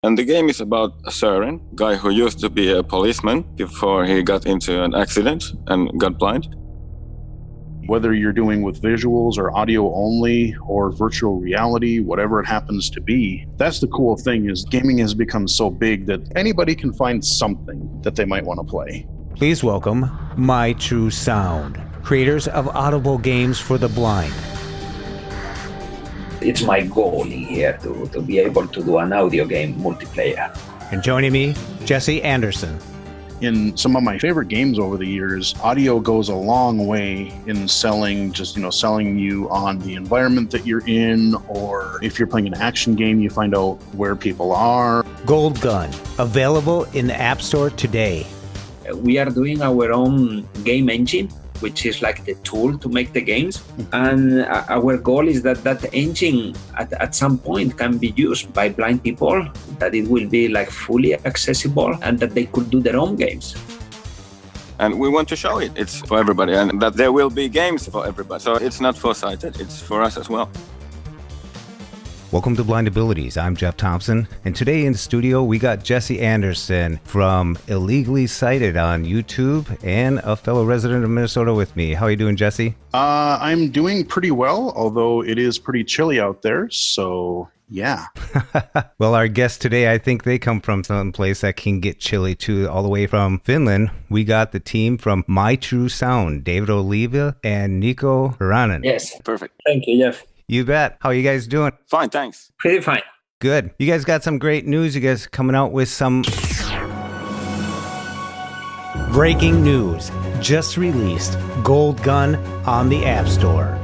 And the game is about Søren, a guy who used to be a policeman before he got into an accident and got blind. Whether you're doing with visuals or audio only or virtual reality, whatever it happens to be, that's the cool thing is gaming has become so big that anybody can find something that they might want to play. Please welcome My True Sound, creators of audible games for the blind. It's my goal in here to be able to do an audio game multiplayer. And joining me, Jesse Anderson. In some of my favorite games over the years, audio goes a long way in selling you on the environment that you're in, or if you're playing an action game, you find out where people are. Gold Gun, available in the App Store today. We are doing our own game engine, which is like the tool to make the games. And our goal is that engine at some point can be used by blind people, that it will be like fully accessible and that they could do their own games. And we want to show it. It's for everybody and that there will be games for everybody. So it's not for sighted, it's for us as well. Welcome to Blind Abilities. I'm Jeff Thompson, and today in the studio we got Jesse Anderson from Illegally Sighted on YouTube and a fellow resident of Minnesota with me. How are you doing, Jesse? I'm doing pretty well, although it is pretty chilly out there, so yeah. Well, our guests today, I think they come from some place that can get chilly too, all the way from Finland. We got the team from My True Sound, David Oliva and Mikko Gunand. Yes. Perfect. Thank you, Jeff. You bet. How are you guys doing? Fine, thanks. Pretty fine. Good. You guys got some great news. You guys coming out with some breaking news. Just released Gold Gun on the App Store.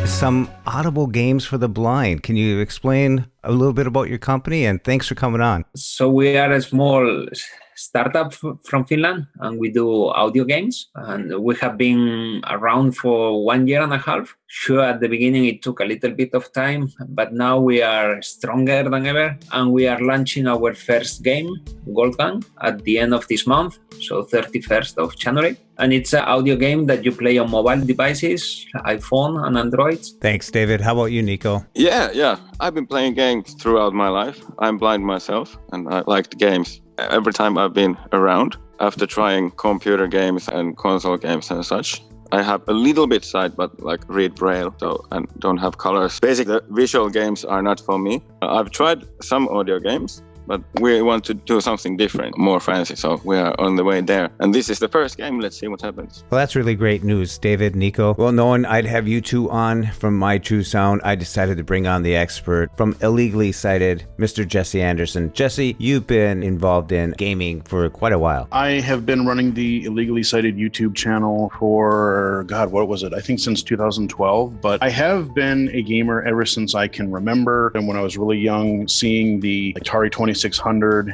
Some audible games for the blind. Can you explain a little bit about your company? And thanks for coming on. So we are a small startup from Finland and we do audio games, and we have been around for 1 year and a half. Sure, at the beginning it took a little bit of time, but now we are stronger than ever and we are launching our first game, Gold Gun, at the end of this month, so 31st of January. And it's an audio game that you play on mobile devices, iPhone and Android. Thanks, David. How about you, Mikko? Yeah. I've been playing games throughout my life. I'm blind myself and I liked games. Every time I've been around, after trying computer games and console games and such, I have a little bit sight, but like read braille, and don't have colors. Basically, visual games are not for me. I've tried some audio games, but we want to do something different, more fancy, so we are on the way there. And this is the first game. Let's see what happens. Well, that's really great news, David, Mikko. Well, knowing I'd have you two on from My True Sound, I decided to bring on the expert from Illegally Sighted, Mr. Jesse Anderson. Jesse, you've been involved in gaming for quite a while. I have been running the Illegally Sighted YouTube channel for, what was it? I think since 2012, but I have been a gamer ever since I can remember. And when I was really young, seeing the Atari 2600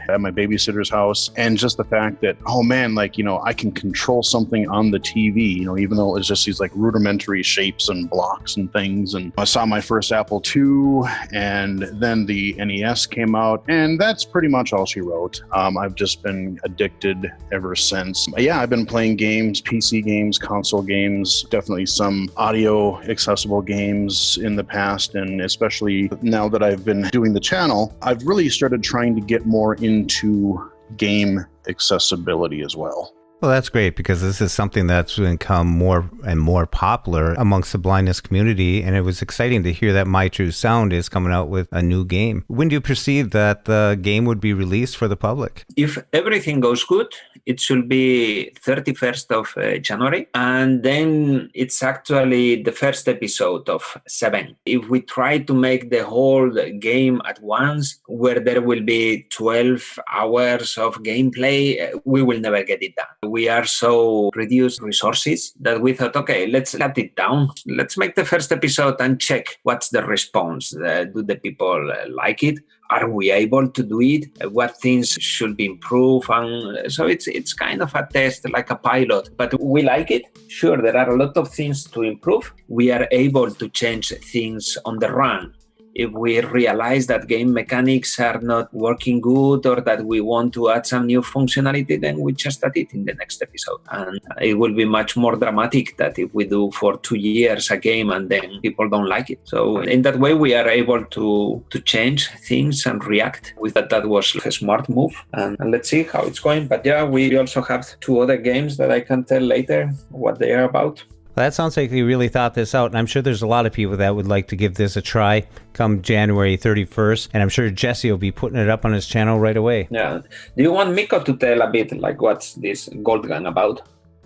at my babysitter's house, and just the fact that, I can control something on the TV, even though it was just these like rudimentary shapes and blocks and things. And I saw my first Apple II, and then the NES came out, and that's pretty much all she wrote. I've just been addicted ever since. I've been playing games, PC games, console games, definitely some audio accessible games in the past, and especially now that I've been doing the channel, I've really started trying to get more into game accessibility as well. Well, that's great, because this is something that's become more and more popular amongst the blindness community, and it was exciting to hear that My True Sound is coming out with a new game. When do you perceive that the game would be released for the public? If everything goes good, it should be 31st of January, and then it's actually the first episode of 7. If we try to make the whole game at once, where there will be 12 hours of gameplay, we will never get it done. We are so reduced resources that we thought, okay, let's cut it down. Let's make the first episode and check what's the response. Do the people like it? Are we able to do it? What things should be improved? And so it's kind of a test, like a pilot, but we like it. Sure, there are a lot of things to improve. We are able to change things on the run. If we realize that game mechanics are not working good or that we want to add some new functionality, then we just add it in the next episode. And it will be much more dramatic that if we do for 2 years a game and then people don't like it. So in that way, we are able to change things and react. We thought that was a smart move. And let's see how it's going. But yeah, we also have 2 other games that I can tell later what they are about. That sounds like you really thought this out, and I'm sure there's a lot of people that would like to give this a try come January 31st, and I'm sure Jesse will be putting it up on his channel right away. Yeah. Do you want Mikko to tell a bit like what's this Gold Gun about?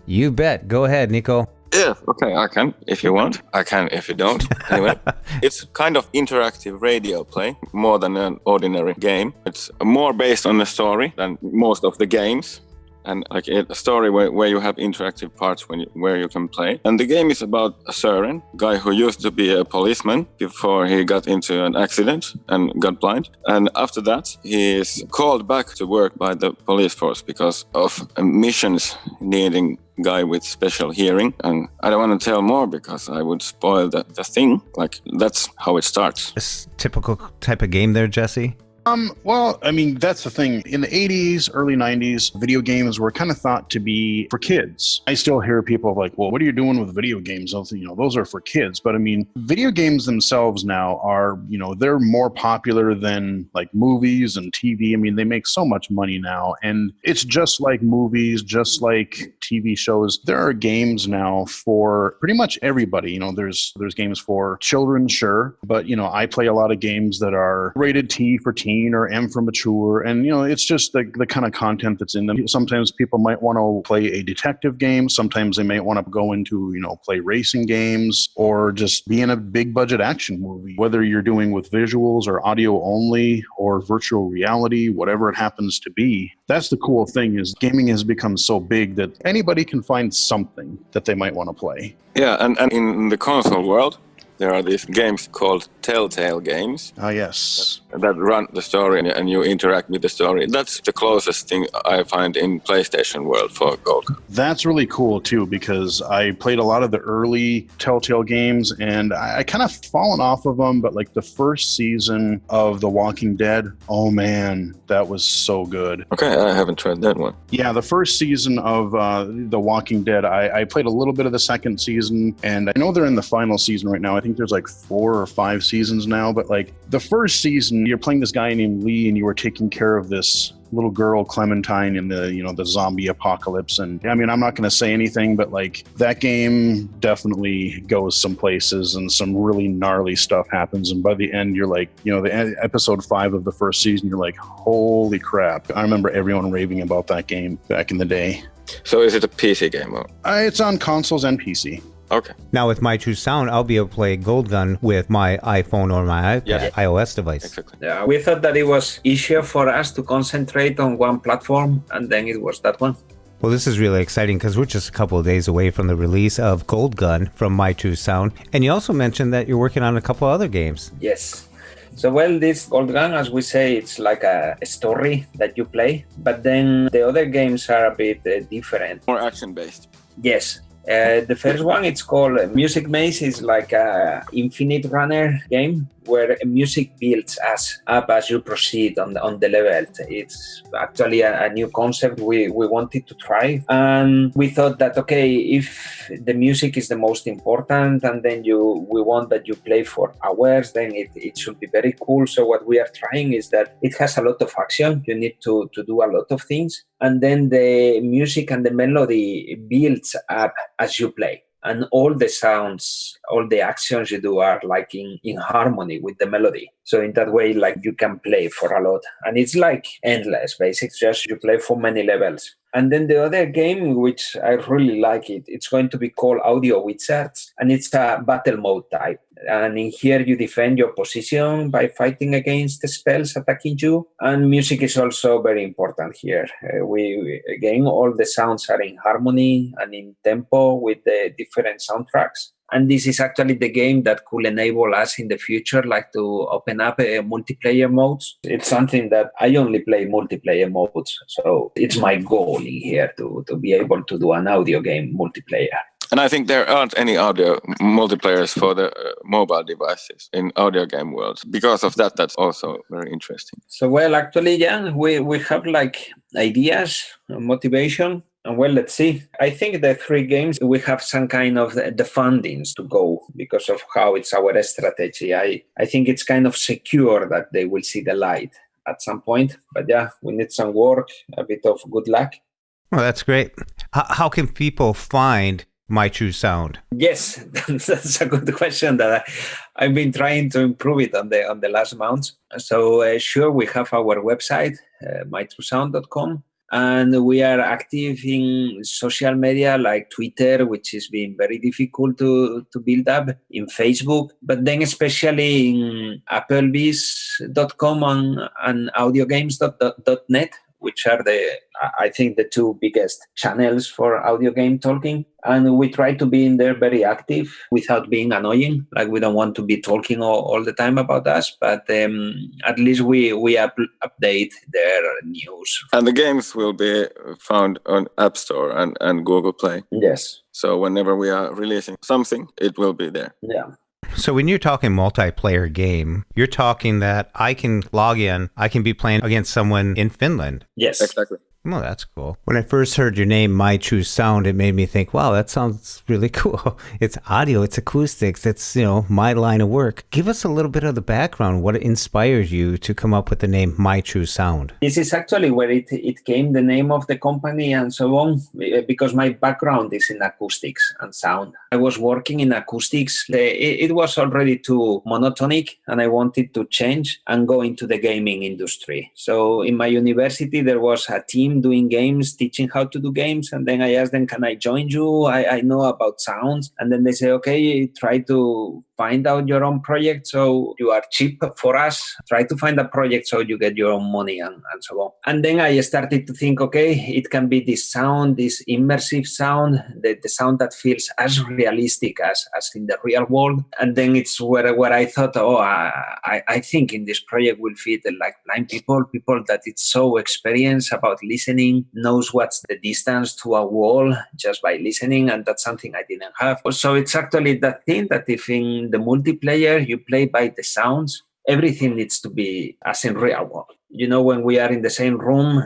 You bet. Go ahead, Nico. Yeah, okay, I can if you want. I can if you don't. Anyway, it's kind of interactive radio play, more than an ordinary game. It's more based on the story than most of the games. And like a story where you have interactive parts where you can play. And the game is about a Søren, guy who used to be a policeman before he got into an accident and got blind. And after that, he is called back to work by the police force because of missions needing guy with special hearing. And I don't want to tell more because I would spoil the thing. Like, that's how it starts. This typical type of game there, Jesse? Well, I mean, that's the thing. In the 80s, early 90s, video games were kind of thought to be for kids. I still hear people like, well, what are you doing with video games? Those are for kids. But I mean, video games themselves now are, they're more popular than like movies and TV. I mean, they make so much money now. And it's just like movies, just like TV shows. There are games now for pretty much everybody. There's games for children, sure. But, I play a lot of games that are rated T for teen or M for mature, and it's just the kind of content that's in them. Sometimes people might want to play a detective game, sometimes they might want to go into play racing games, or just be in a big budget action movie, whether you're doing with visuals or audio only or virtual reality, whatever it happens to be. That's the cool thing, is gaming has become so big that anybody can find something that they might want to play. Yeah, and in the console world, there are these games called Telltale games. Ah, yes. That run the story and you interact with the story. That's the closest thing I find in PlayStation world for Gold. That's really cool too, because I played a lot of the early Telltale games and I kind of fallen off of them, but like the first season of The Walking Dead, oh man, that was so good. Okay, I haven't tried that one. Yeah, the first season of The Walking Dead, I played a little bit of the second season, and I know they're in the final season right now. I think there's like 4 or 5 seasons now, but like the first season, you're playing this guy named Lee and you were taking care of this little girl Clementine in the zombie apocalypse. And I mean, I'm not going to say anything, but like that game definitely goes some places and some really gnarly stuff happens. And by the end, you're like, the episode 5 of the first season, you're like, holy crap. I remember everyone raving about that game back in the day. So is it a PC game? Or? It's on consoles and PC. Okay. Now with My True Sound, I'll be able to play Gold Gun with my iPhone or my iOS device. Exactly. Yeah, we thought that it was easier for us to concentrate on one platform, and then it was that one. Well, this is really exciting because we're just a couple of days away from the release of Gold Gun from My True Sound. And you also mentioned that you're working on a couple other games. Yes. So, this Gold Gun, as we say, it's like a story that you play, but then the other games are a bit different. More action-based. Yes. The first one, it's called Music Maze. It's like a infinite runner game where music builds up as you proceed on the level. It's actually a new concept we wanted to try. And we thought that, okay, if the music is the most important and then we want that you play for hours, then it should be very cool. So what we are trying is that it has a lot of action. You need to do a lot of things. And then the music and the melody builds up as you play. And all the sounds, all the actions you do are like in harmony with the melody. So in that way, like you can play for a lot. And it's like endless, basically, just you play for many levels. And then the other game, which I really like it's going to be called Audio Wizards. And it's a battle mode type. And in here, you defend your position by fighting against the spells attacking you. And music is also very important here. Again, all the sounds are in harmony and in tempo with the different soundtracks. And this is actually the game that could enable us in the future, like to open up multiplayer modes. It's something that I only play multiplayer modes. So it's my goal in here to be able to do an audio game multiplayer. And I think there aren't any audio multiplayers for the mobile devices in audio game worlds. Because of that, that's also very interesting. So, well, actually, yeah, we have like ideas, motivation. And well, let's see. I think the 3 games, we have some kind of the fundings to go because of how it's our strategy. I think it's kind of secure that they will see the light at some point. But yeah, we need some work, a bit of good luck. Well, that's great. How can people find My True Sound? Yes, that's a good question that I've been trying to improve it on the last months. So sure, we have our website, mytruesound.com, and we are active in social media like Twitter, which has been very difficult to build up, in Facebook, but then especially in applebees.com and audiogames.net, which are I think the 2 biggest channels for audio game talking. And we try to be in there very active without being annoying. Like, we don't want to be talking all the time about us, but at least we update their news. And the games will be found on App Store and Google Play. Yes. So whenever we are releasing something, it will be there. Yeah. So when you're talking multiplayer game, you're talking that I can log in, I can be playing against someone in Finland. Yes. Exactly. Well, that's cool. When I first heard your name, My True Sound, it made me think, wow, that sounds really cool. It's audio, it's acoustics, it's, my line of work. Give us a little bit of the background. What inspired you to come up with the name My True Sound? This is actually where it came, the name of the company and so on, because my background is in acoustics and sound. I was working in acoustics. It was already too monotonic, and I wanted to change and go into the gaming industry. So in my university, there was a team doing games, teaching how to do games. And then I asked them, can I join you? I know about sounds. And then they say, okay, try to find out your own project so you are cheap for us. Try to find a project so you get your own money and so on. And then I started to think, okay, it can be this sound, this immersive sound, the sound that feels as realistic as in the real world. And then it's where I thought, I think in this project will fit like blind people that it's so experienced about listening, knows what's the distance to a wall just by listening, and that's something I didn't have. So it's actually that thing that if in the multiplayer you play by the sounds, everything needs to be as in real world. When we are in the same room,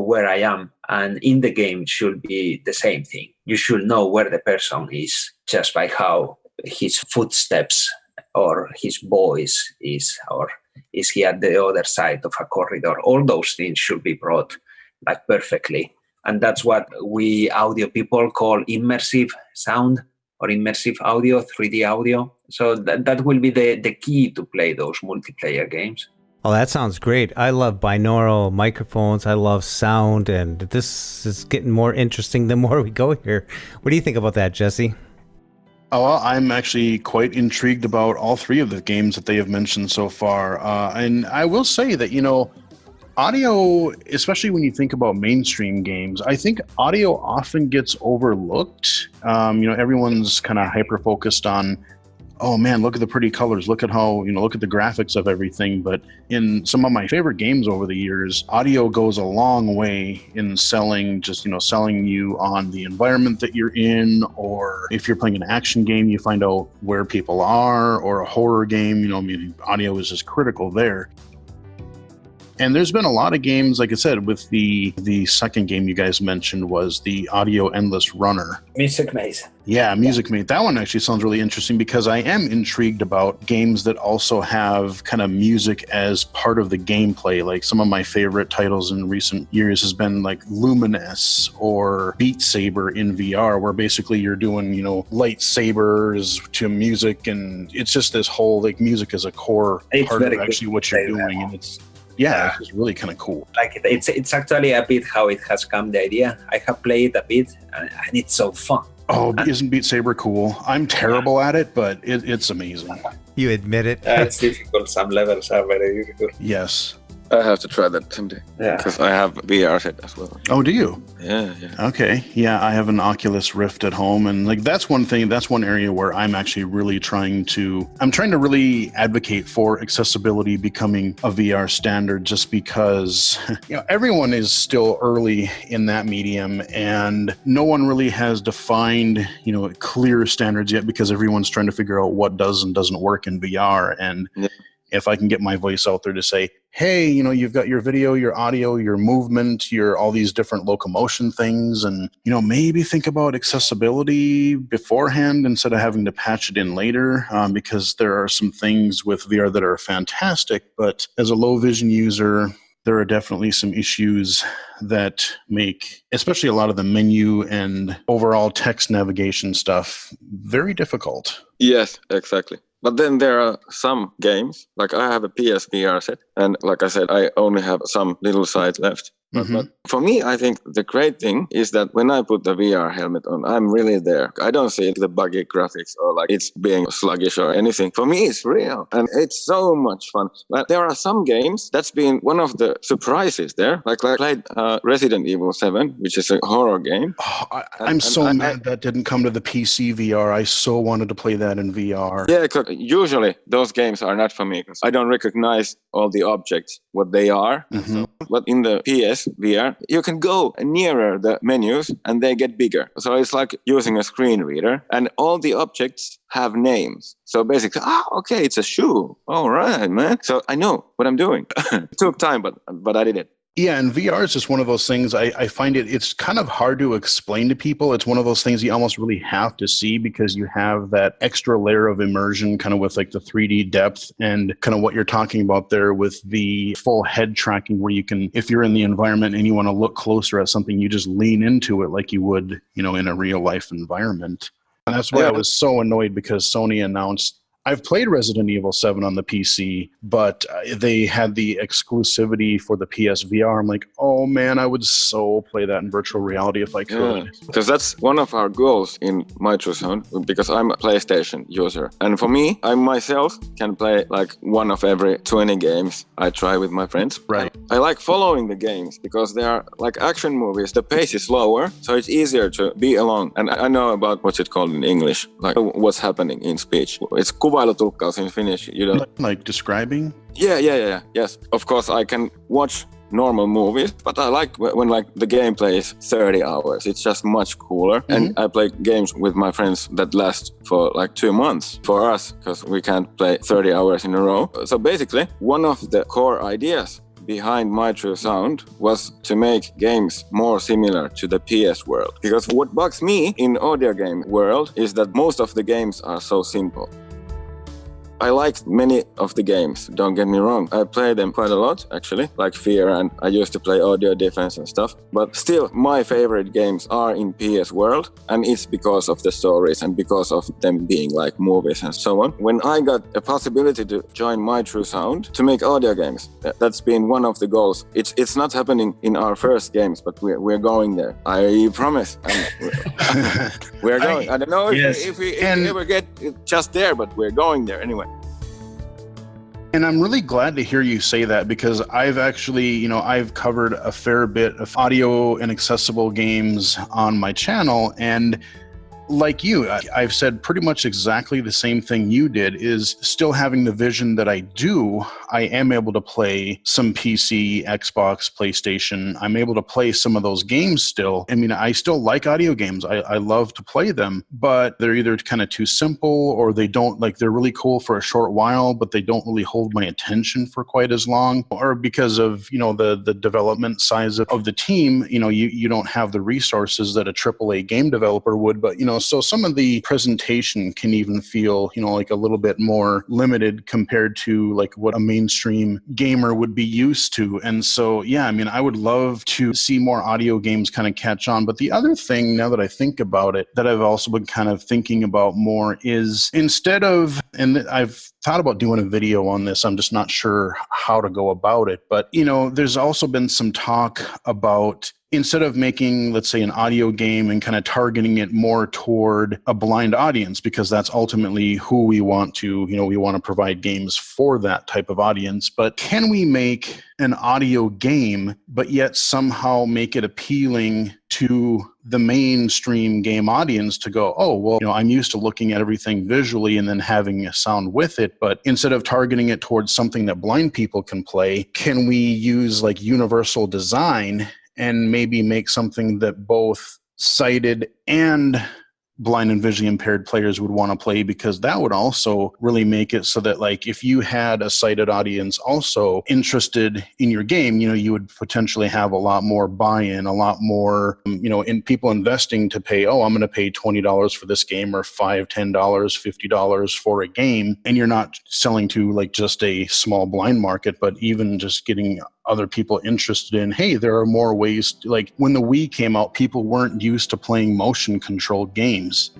where I am, and in the game it should be the same thing. You should know where the person is just by how his footsteps or his voice is, or is he at the other side of a corridor. All those things should be brought like perfectly. And that's what we audio people call immersive sound or immersive audio, 3D audio. So that will be the key to play those multiplayer games. Oh, that sounds great. I love binaural microphones. I love sound, and this is getting more interesting the more we go here. What do you think about that, Jesse? Oh, well, I'm actually quite intrigued about all 3 of the games that they have mentioned so far. And I will say that, audio, especially when you think about mainstream games, I think audio often gets overlooked. Everyone's kind of hyper-focused on, oh man, look at the pretty colors, look at how, look at the graphics of everything. But in some of my favorite games over the years, audio goes a long way in selling you on the environment that you're in, or if you're playing an action game, you find out where people are, or a horror game, audio is just critical there. And there's been a lot of games, like I said, with the second game you guys mentioned was the Audio Endless Runner. Music Maze. Yeah, Music Maze. That one actually sounds really interesting because I am intrigued about games that also have kind of music as part of the gameplay. Like some of my favorite titles in recent years has been like Luminous or Beat Saber in VR, where basically you're doing, lightsabers to music, and it's just this whole like music as a core part of actually what you're doing, and it's it's really kind of cool. Like it's actually a bit how it has come, the idea. I have played a bit and it's so fun. Oh, isn't Beat Saber cool? I'm terrible at it, but it's amazing. You admit it? It's difficult. Some levels are very difficult. Yes. I have to try that someday. Yeah. Because I have VR set as well. Oh, do you? Yeah. Okay. Yeah, I have an Oculus Rift at home, and like that's one area where I'm actually really trying to really advocate for accessibility becoming a VR standard, just because everyone is still early in that medium, and no one really has defined clear standards yet, because everyone's trying to figure out what does and doesn't work in VR. And if I can get my voice out there to say, hey, you've got your video, your audio, your movement, your all these different locomotion things, and maybe think about accessibility beforehand instead of having to patch it in later, because there are some things with VR that are fantastic, but as a low vision user, there are definitely some issues that make, especially a lot of the menu and overall text navigation stuff, very difficult. Yes, exactly. But then there are some games, like I have a PSVR set, and like I said, I only have some little sites left. But for me, I think the great thing is that when I put the VR helmet on, I'm really there. I don't see the buggy graphics or like it's being sluggish or anything. For me, it's real, and it's so much fun. But there are some games that's been one of the surprises there. Like I played Resident Evil 7, which is a horror game. Oh, I'm so mad that didn't come to the PC VR. I so wanted to play that in VR. Yeah, usually those games are not for me because I don't recognize all the objects, what they are. So, but in the PS VR, you can go nearer the menus and they get bigger. So it's like using a screen reader, and all the objects have names. So basically, okay, it's a shoe. All right, man. So I know what I'm doing. It took time, but I did it. Yeah, and VR is just one of those things. I find it's kind of hard to explain to people. It's one of those things you almost really have to see, because you have that extra layer of immersion kind of with like the 3D depth and kind of what you're talking about there with the full head tracking, where you can, if you're in the environment and you want to look closer at something, you just lean into it like you would, in a real life environment. And that's why I was so annoyed, because Sony announced, I've played Resident Evil 7 on the PC, but they had the exclusivity for the PSVR. I'm like, oh man, I would so play that in virtual reality if I could. Because that's one of our goals in MitroZone, because I'm a PlayStation user. And for me, I myself can play like one of every 20 games I try with my friends. Right. I like following the games because they are like action movies. The pace is slower, so it's easier to be along. And I know about what's it called in English, like what's happening in speech. It's kuvailutulkkaus in Finnish, Like describing? Yeah. Yes. Of course, I can watch normal movies, but I like when like the gameplay is 30 hours. It's just much cooler. And I play games with my friends that last for like 2 months for us, because we can't play 30 hours in a row. So basically, one of the core ideas behind MitroZone was to make games more similar to the PS world. Because what bugs me in audio game world is that most of the games are so simple. I liked many of the games, don't get me wrong. I play them quite a lot, actually, like Fear, and I used to play Audio Defense and stuff. But still, my favorite games are in PS world, and it's because of the stories and because of them being like movies and so on. When I got a possibility to join MitroZone to make audio games, that's been one of the goals. It's not happening in our first games, but we're going there. I promise. We're going. I don't know if we ever get just there, but we're going there anyway. And I'm really glad to hear you say that, because I've actually, I've covered a fair bit of audio and accessible games on my channel, and like you, I've said pretty much exactly the same thing you did, is still having the vision that I do, I am able to play some PC, Xbox, PlayStation. I'm able to play some of those games still. I mean, I still like audio games. I love to play them, but they're either kind of too simple, or they don't, like, they're really cool for a short while, but they don't really hold my attention for quite as long, or because of, the development size of the team, you don't have the resources that a AAA game developer would, but, so some of the presentation can even feel, like a little bit more limited compared to like what a mainstream gamer would be used to. And so, I would love to see more audio games kind of catch on. But the other thing, now that I think about it, that I've also been kind of thinking about more is, instead of, and I've thought about doing a video on this, I'm just not sure how to go about it. But, there's also been some talk about instead of making, let's say, an audio game and kind of targeting it more toward a blind audience, because that's ultimately who we want to, we want to provide games for that type of audience. But can we make an audio game, but yet somehow make it appealing to the mainstream game audience to go, oh, well, I'm used to looking at everything visually and then having a sound with it. But instead of targeting it towards something that blind people can play, can we use like universal design and maybe make something that both sighted and blind and visually impaired players would want to play? Because that would also really make it so that, like, if you had a sighted audience also interested in your game, you would potentially have a lot more buy-in, a lot more, in people investing to pay, I'm going to pay $20 for this game, or $5, $10, $50 for a game. And you're not selling to like just a small blind market, but even just getting other people interested in, hey, there are more ways like when the Wii came out, people weren't used to playing motion controlled games.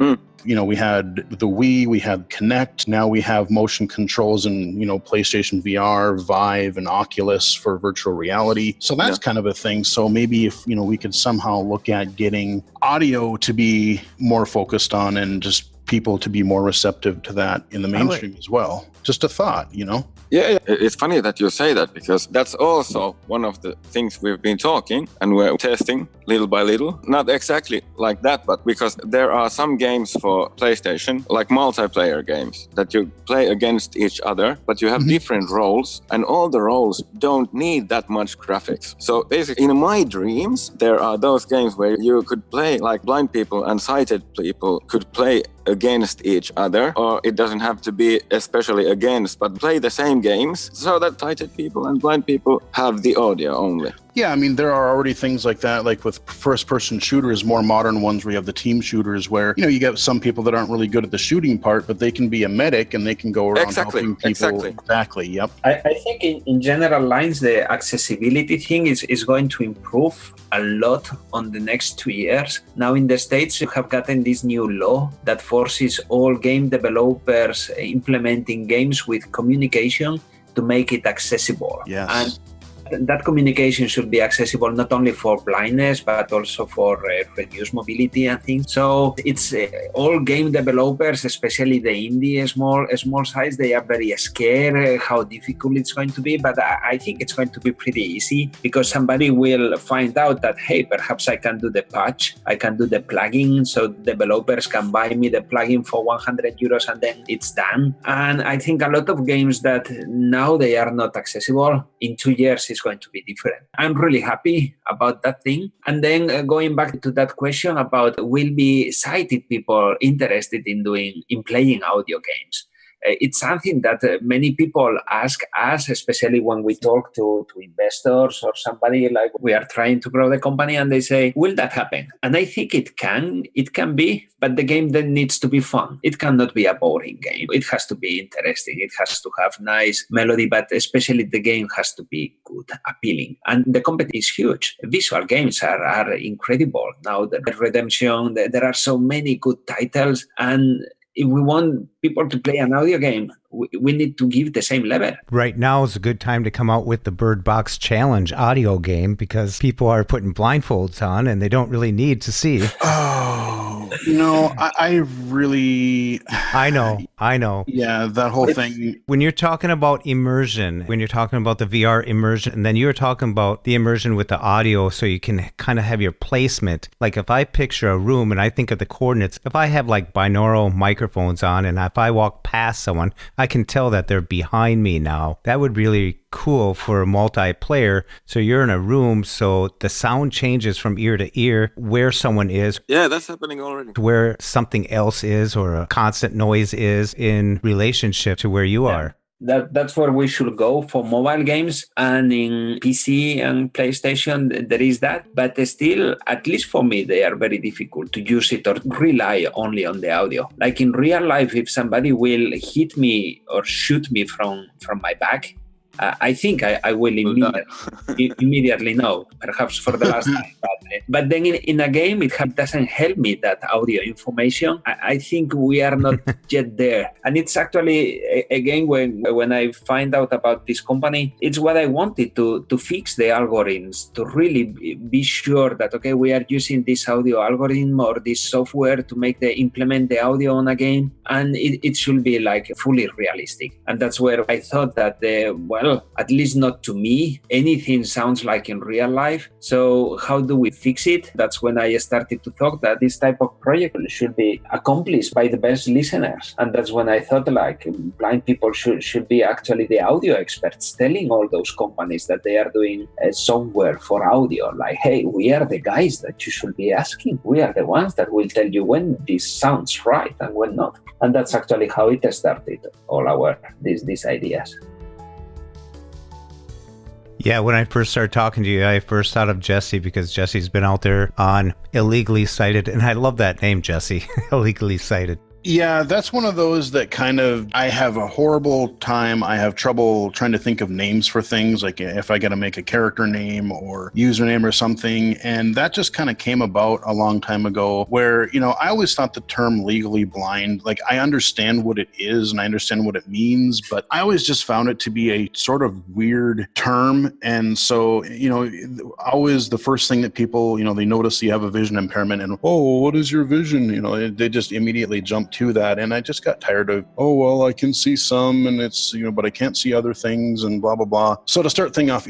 We had the Wii, we had Kinect, now we have motion controls and, PlayStation VR, Vive, and Oculus for virtual reality. So that's kind of a thing. So maybe if, we could somehow look at getting audio to be more focused on and just people to be more receptive to that in the mainstream as well. Just a thought, Yeah, it's funny that you say that, because that's also one of the things we've been talking and we're testing little by little. Not exactly like that, but because there are some games for PlayStation, like multiplayer games, that you play against each other, but you have different roles, and all the roles don't need that much graphics. So basically, in my dreams, there are those games where you could play, like blind people and sighted people could play against each other, or it doesn't have to be especially against, but play the same games so that sighted people and blind people have the audio only. Yeah, there are already things like that, like with first-person shooters, more modern ones where you have the team shooters where, you get some people that aren't really good at the shooting part, but they can be a medic and they can go around helping people. Exactly, yep. I think in general lines, the accessibility thing is going to improve a lot on the next 2 years. Now in the States, you have gotten this new law that forces all game developers implementing games with communication to make it accessible. Yes. And that communication should be accessible not only for blindness, but also for reduced mobility and things. So it's all game developers, especially the indie small size, they are very scared how difficult it's going to be. But I think it's going to be pretty easy, because somebody will find out that, hey, perhaps I can do the patch, I can do the plugin, so developers can buy me the plugin for 100 euros and then it's done. And I think a lot of games that now they are not accessible, in 2 years is going to be different. I'm really happy about that thing. And then going back to that question about will be sighted people interested in playing audio games. It's something that many people ask us, especially when we talk to investors or somebody, like we are trying to grow the company, and they say, will that happen? And I think it can be, but the game then needs to be fun. It cannot be a boring game. It has to be interesting. It has to have nice melody, but especially the game has to be good, appealing. And the company is huge. Visual games are incredible. Now, the Redemption, there are so many good titles, and if we want people to play an audio game, we need to give the same level. Right now is a good time to come out with the Bird Box Challenge audio game, because people are putting blindfolds on and they don't really need to see. I really... I know. Yeah, that whole thing. When you're talking about immersion, when you're talking about the VR immersion, and then you're talking about the immersion with the audio, so you can kind of have your placement. Like if I picture a room and I think of the coordinates, if I have like binaural microphones on and if I walk past someone, I can tell that they're behind me now. That would really cool for a multiplayer. So you're in a room, so the sound changes from ear to ear where someone is. Yeah, that's happening already. Where something else is, or a constant noise is in relationship to where you are. That's where we should go for mobile games, and in PC and PlayStation there is that, but still, at least for me, they are very difficult to use it or rely only on the audio. Like in real life, if somebody will hit me or shoot me from my back, I think I will immediately know, perhaps for the last time. But then in a game, it doesn't help me, that audio information. I think we are not yet there. And it's actually, again, when I find out about this company, it's what I wanted to fix the algorithms, to really be sure that, okay, we are using this audio algorithm or this software to implement the audio on a game, and it should be like fully realistic. And that's where I thought that, at least not to me, anything sounds like in real life. So how do we fix it? That's when I started to talk that this type of project should be accomplished by the best listeners. And that's when I thought like blind people should be actually the audio experts, telling all those companies that they are doing software for audio, like, hey, we are the guys that you should be asking. We are the ones that will tell you when this sounds right and when not. And that's actually how it started, all these ideas. Yeah, when I first started talking to you, I first thought of Jesse, because Jesse's been out there on Illegally Cited, and I love that name, Jesse, Illegally Cited. Yeah, that's one of those that kind of, I have a horrible time. I have trouble trying to think of names for things, like if I got to make a character name or username or something. And that just kind of came about a long time ago where, I always thought the term legally blind, like I understand what it is and I understand what it means, but I always just found it to be a sort of weird term. And so, always the first thing that people, they notice you have a vision impairment and, oh, what is your vision? They just immediately jump to that, and I just got tired of, oh, well, I can see some, and it's, but I can't see other things, and blah blah blah. So to start things off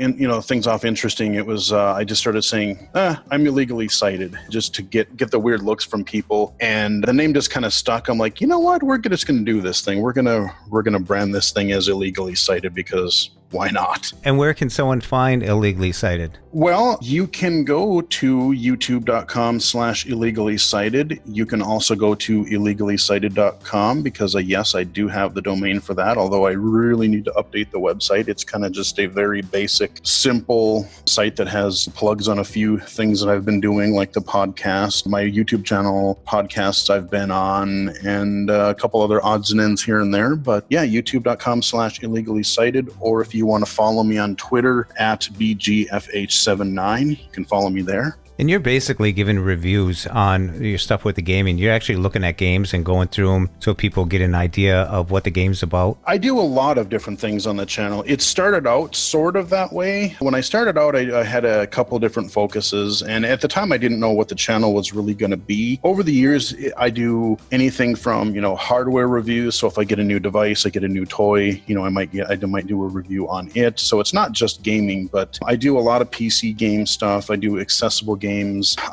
interesting, it was I just started saying, I'm illegally sighted, just to get the weird looks from people, and the name just kind of stuck. I'm like, you know what, we're just gonna do this thing. We're gonna brand this thing as illegally sighted, because why not? And where can someone find Illegally Cited? Well, you can go to youtube.com/illegally cited. You can also go to illegallycited.com, because yes, I do have the domain for that, although I really need to update the website. It's kind of just a very basic, simple site that has plugs on a few things that I've been doing, like the podcast, my YouTube channel, podcasts I've been on, and a couple other odds and ends here and there. But yeah, youtube.com/illegally cited, or if you want to follow me on Twitter at BGFH79, you can follow me there. And you're basically giving reviews on your stuff with the gaming. You're actually looking at games and going through them so people get an idea of what the game's about. I do a lot of different things on the channel. It started out sort of that way. When I started out, I had a couple different focuses, and at the time I didn't know what the channel was really going to be. Over the years, I do anything from, hardware reviews. So if I get a new device, I get a new toy, I might do a review on it. So it's not just gaming, but I do a lot of PC game stuff. I do accessible games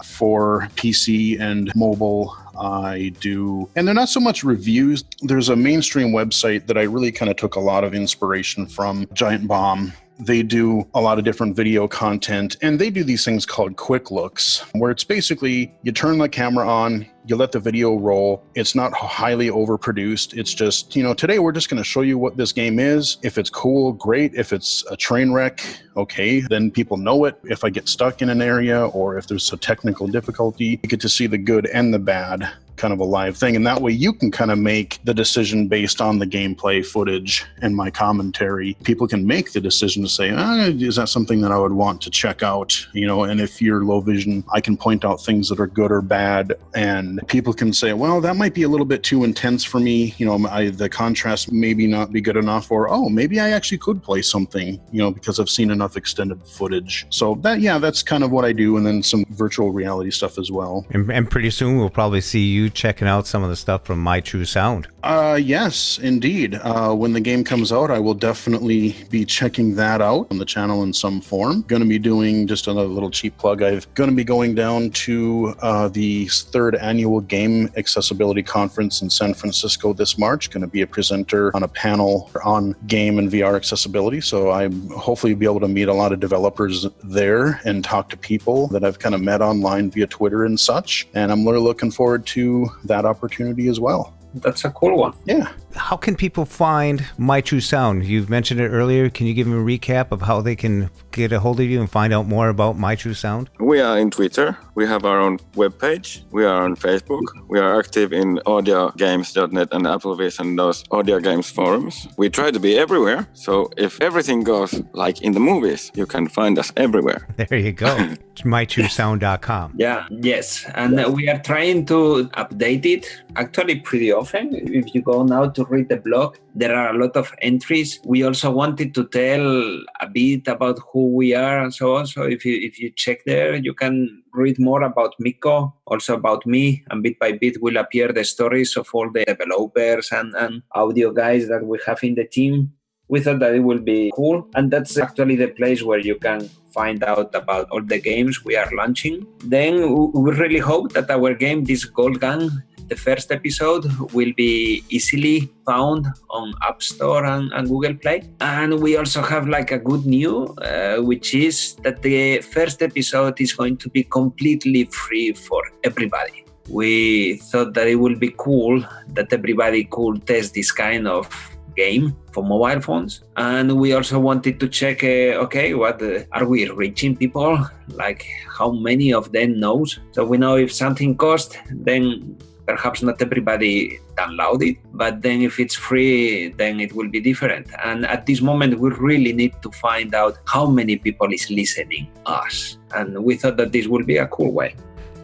for PC and mobile. I do, and they're not so much reviews. There's a mainstream website that I really kind of took a lot of inspiration from, Giant Bomb. They do a lot of different video content, and they do these things called quick looks, where it's basically you turn the camera on, you let the video roll. It's not highly overproduced. It's just, today we're just going to show you what this game is. If it's cool, great. If it's a train wreck, okay, then people know it. If I get stuck in an area or if there's a technical difficulty, you get to see the good and the bad, kind of a live thing. And that way you can kind of make the decision based on the gameplay footage and my commentary. People can make the decision to say, is that something that I would want to check out? And if you're low vision, I can point out things that are good or bad. And people can say, well, that might be a little bit too intense for me. The contrast maybe not be good enough, or, oh, maybe I actually could play something, because I've seen enough extended footage. So that's kind of what I do. And then some virtual reality stuff as well. And pretty soon we'll probably see you checking out some of the stuff from My True Sound. Yes, indeed. When the game comes out, I will definitely be checking that out on the channel in some form. Going to be doing just another little cheap plug. I'm going to be going down to the 3rd annual Game Accessibility Conference in San Francisco this March. Going to be a presenter on a panel on game and VR accessibility. So I'm hopefully be able to meet a lot of developers there and talk to people that I've kind of met online via Twitter and such. And I'm really looking forward to that opportunity as well. that's a cool one. Yeah. How can people find My True Sound? You've mentioned it earlier. Can you give them a recap of how they can get a hold of you and find out more about My True Sound? We are in Twitter. We have our own webpage. We are on Facebook. We are active in audiogames.net and Applevis and those audio games forums. We try to be everywhere. So if everything goes like in the movies, you can find us everywhere. There you go. MyTrueSound.com. Yeah, yes. And we are trying to update it actually pretty often. If you go now to read the blog, there are a lot of entries. We also wanted to tell a bit about who we are and so on. So if you check there, you can read more about Mikko, also about me, and bit by bit will appear the stories of all the developers and audio guys that we have in the team. We thought that it will be cool, and that's actually the place where you can find out about all the games we are launching. Then we really hope that our game, this Gold Gun, the first episode, will be easily found on App Store and Google Play. And we also have like a good news, which is that the first episode is going to be completely free for everybody. We thought that it would be cool that everybody could test this kind of game for mobile phones. And we also wanted to check, what are we reaching people? Like how many of them knows? So we know if something costs, then perhaps not everybody download it, but then if it's free, then it will be different. And at this moment, we really need to find out how many people is listening us. And we thought that this would be a cool way.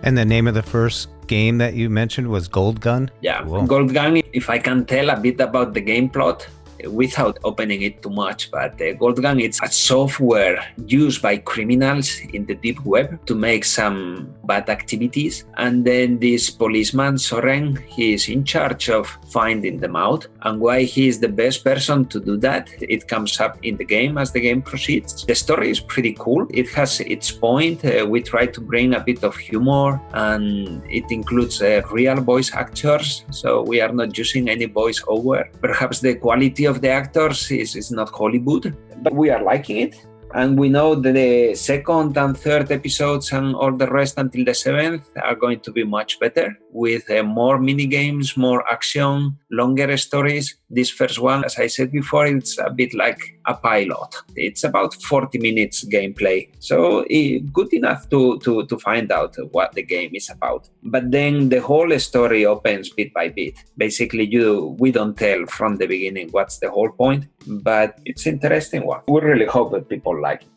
And the name of the first game that you mentioned was Gold Gun? Yeah, Whoa. Gold Gun, if I can tell a bit about the game plot, without opening it too much, but Gold Gun, it's a software used by criminals in the deep web to make some bad activities. And then this policeman, Soren, he is in charge of finding them out. And why he is the best person to do that, it comes up in the game as the game proceeds. The story is pretty cool. It has its point. We try to bring a bit of humor, and it includes real voice actors. So we are not using any voice over. Perhaps the quality of the actors is not Hollywood, but we are liking it. And we know that the second and third episodes and all the rest until the 7th are going to be much better with more mini games, more action, longer stories. This first one, as I said before, it's a bit like a pilot. It's about 40 minutes gameplay. So good enough to find out what the game is about. But then the whole story opens bit by bit. Basically, we don't tell from the beginning what's the whole point, but it's an interesting one. We really hope that people like it.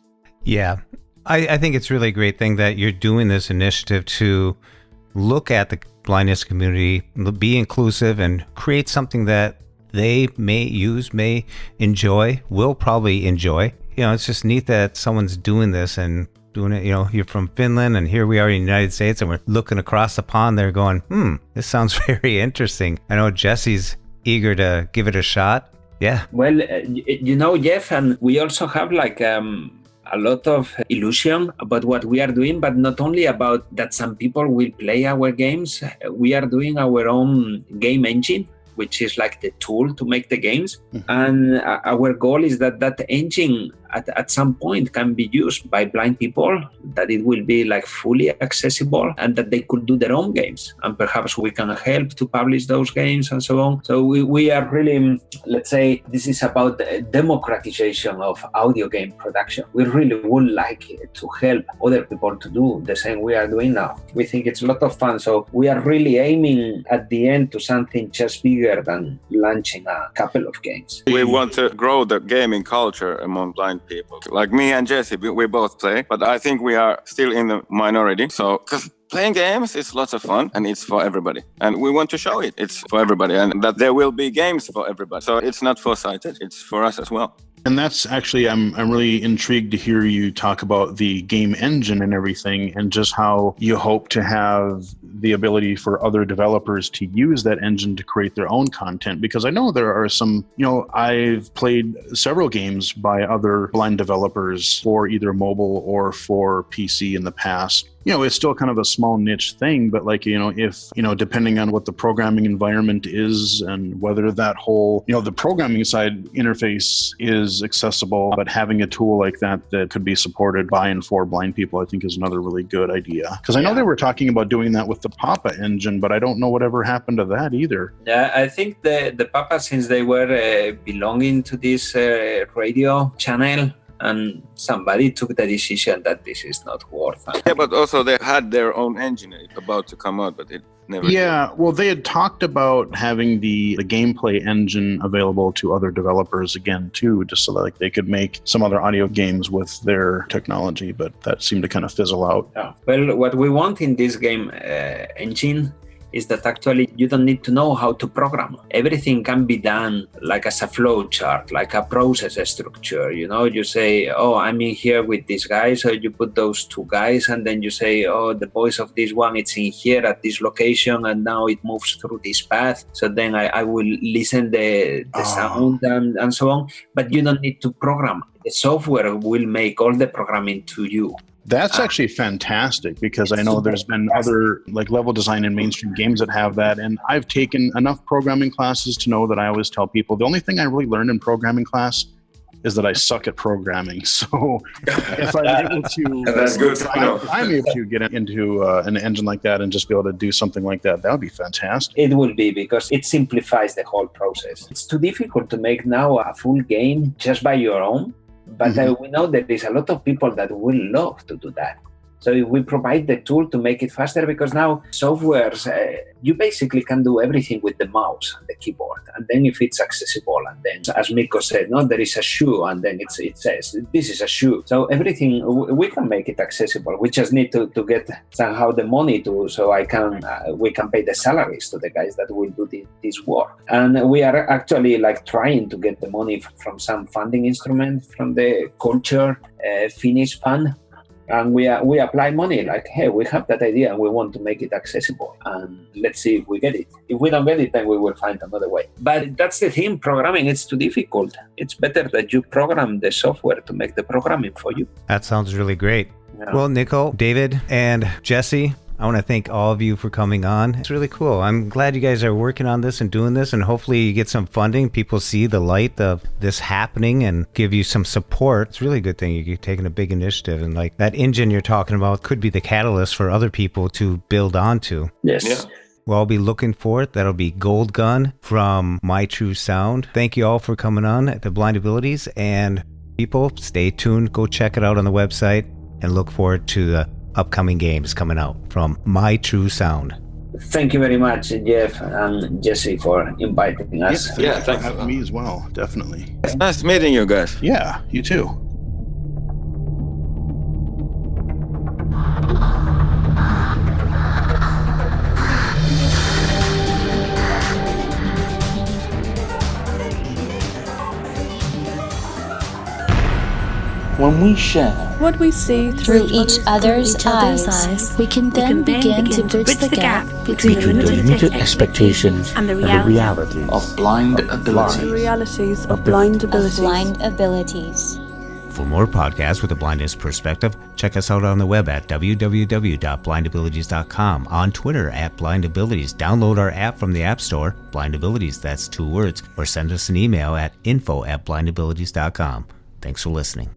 Yeah, I think it's really a great thing that you're doing this initiative to look at the blindness community, be inclusive, and create something that they may enjoy, will probably enjoy. It's just neat that someone's doing this and doing it. You're from Finland, and here we are in the United States, and we're looking across the pond there going, this sounds very interesting. I know Jesse's eager to give it a shot. Yeah. Well, Jeff, and we also have like a lot of illusion about what we are doing, but not only about that some people will play our games. We are doing our own game engine, which is like the tool to make the games. Mm-hmm. And our goal is that engine at some point can be used by blind people, that it will be like fully accessible and that they could do their own games. And perhaps we can help to publish those games and so on. So we are really, let's say, this is about the democratization of audio game production. We really would like to help other people to do the same we are doing now. We think it's a lot of fun. So we are really aiming at the end to something just bigger than launching a couple of games. We want to grow the gaming culture among blind people. Like me and Jesse, we both play, but I think we are still in the minority. So, because playing games is lots of fun and it's for everybody. And we want to show it's for everybody, and that there will be games for everybody. So it's not for sighted, it's for us as well. And that's actually, I'm really intrigued to hear you talk about the game engine and everything, and just how you hope to have the ability for other developers to use that engine to create their own content. Because I know there are some, I've played several games by other blind developers for either mobile or for PC in the past. it's still kind of a small niche thing, but like, if, depending on what the programming environment is and whether that whole, the programming side interface is accessible, but having a tool like that could be supported by and for blind people, I think is another really good idea. Because I know they were talking about doing that with the Papa engine, but I don't know whatever happened to that either. Yeah, I think the Papa, since they were belonging to this radio channel, and somebody took the decision that this is not worth it. Yeah, but also they had their own engine about to come out, but it never did. Well, they had talked about having the gameplay engine available to other developers again, too, just so that they could make some other audio games with their technology, but that seemed to kind of fizzle out. Yeah. Well, what we want in this game engine is that actually you don't need to know how to program. Everything can be done like as a flow chart, like a process structure. You say, I'm in here with this guy, so you put those two guys, and then you say, the voice of this one, it's in here at this location, and now it moves through this path. So then I will listen the sound and so on. But you don't need to program. The software will make all the programming to you. That's actually fantastic, because I know there's been other like level design and mainstream games that have that. And I've taken enough programming classes to know that I always tell people the only thing I really learned in programming class is that I suck at programming. So if I'm able to, that's good to know. I'm able to get into an engine like that and just be able to do something like that, that would be fantastic. It will be, because it simplifies the whole process. It's too difficult to make now a full game just by your own. But we know that there's a lot of people that will love to do that. So if we provide the tool to make it faster, because now softwares, you basically can do everything with the mouse and the keyboard. And then if it's accessible, and then as Mikko said, there is a shoe, and then it says, this is a shoe. So everything, we can make it accessible. We just need to get somehow the money so we can pay the salaries to the guys that will do this work. And we are actually trying to get the money from some funding instrument from the Culture Finnish Fund. And we apply money hey, we have that idea and we want to make it accessible, and let's see if we get it. If we don't get it, then we will find another way. But that's the thing, programming, it's too difficult. It's better that you program the software to make the programming for you. That sounds really great. Yeah. Well, Mikko, David, and Jesse, I want to thank all of you for coming on. It's really cool. I'm glad you guys are working on this and doing this, and hopefully you get some funding. People see the light of this happening and give you some support. It's a really good thing you're taking a big initiative, and that engine you're talking about could be the catalyst for other people to build onto. Yes. Yeah. Well, I'll be looking for it. That'll be Gold Gun from My True Sound. Thank you all for coming on at the Blind Abilities, and people, stay tuned. Go check it out on the website and look forward to the upcoming games coming out from My True Sound. Thank you very much, Jeff and Jesse, for inviting us. Yeah, thanks for having me as well. Definitely. It's nice meeting you guys. Yeah, you too. When we share what we see through each other's eyes, we can then begin to bridge the gap between the limited expectations and the realities of blind abilities. The realities of blind abilities. For more podcasts with a blindness perspective, check us out on the web at www.blindabilities.com, on Twitter at blindabilities. Download our app from the App Store, Blind Abilities, that's 2 words, or send us an email at info@blindabilities.com. Thanks for listening.